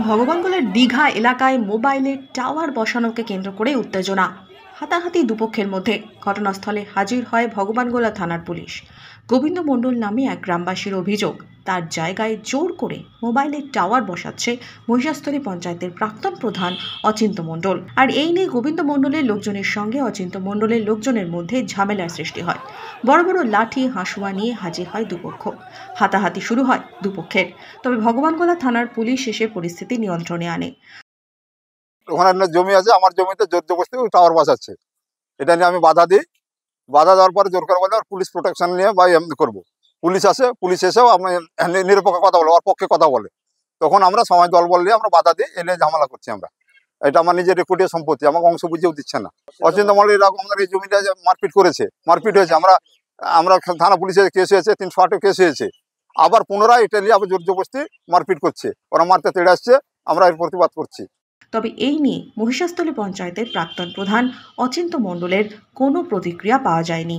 ভগবানগোলার দীঘা এলাকায় মোবাইলের টাওয়ার বসানোকে কেন্দ্র করে উত্তেজনা। হাতাহাতি দুপক্ষের মধ্যে। ঘটনাস্থলে হাজির হয় ভগবানগোলা থানার পুলিশ। গোবিন্দ মণ্ডল নামে এক গ্রামবাসীর অভিযোগ, তার জায়গায় জোর করে মোবাইলের টাওয়ার বসাচ্ছে মহিষাস্থলী পঞ্চায়েতের প্রাক্তন প্রধান অচিন্ত মণ্ডল। আর এই নিয়ে গোবিন্দ মণ্ডলের লোকজনের সঙ্গে অচিন্ত মণ্ডলের লোকজনের মধ্যে ঝামেলার সৃষ্টি হয়। বড় বড় লাঠি হাঁসুয়া নিয়ে হাজির হয় দুপক্ষ। হাতাহাতি শুরু হয় দুপক্ষের। তবে ভগবানগোলা থানার পুলিশ এসে পরিস্থিতি নিয়ন্ত্রণে আনে। ওখানে জমি আছে, আমার জমিতে জোর জবরদস্তি টাওয়ার বসাচ্ছে। এটা নিয়ে আমি বাধা দিই। বাধা দেওয়ার পরে জোর করে বলে পুলিশ প্রোটেকশন নিয়ে বা এমনি করবো। পুলিশ আসে, পুলিশ এসেও আমি নিরপেক্ষ কথা বলে, ওর পক্ষে কথা বলে। তখন আমরা সমাজ দল বল নিয়ে আমরা বাধা দিই, এনে ঝামেলা করছি আমরা। এটা আমার নিজের রেকর্ডীয় সম্পত্তি, আমাকে অংশ বুঝেও দিচ্ছে না। অচিন্ত মল্লিক এরকম আমাদের এই জমিটা মারপিট করেছে, মারপিট হয়েছে। আমরা থানা পুলিশের কেস হয়েছে, 308 কেস হয়েছে। আবার পুনরায় এটা নিয়ে আবার জোর জবরদস্তি মারপিট করছে, ওরা মারতে তেড়ে আসছে, আমরা এর প্রতিবাদ করছি। তবে এই নিয়ে মহিষাস্থলী পঞ্চায়েতের প্রাক্তন প্রধান অচিন্ত মণ্ডলের কোনো প্রতিক্রিয়া পাওয়া যায়নি।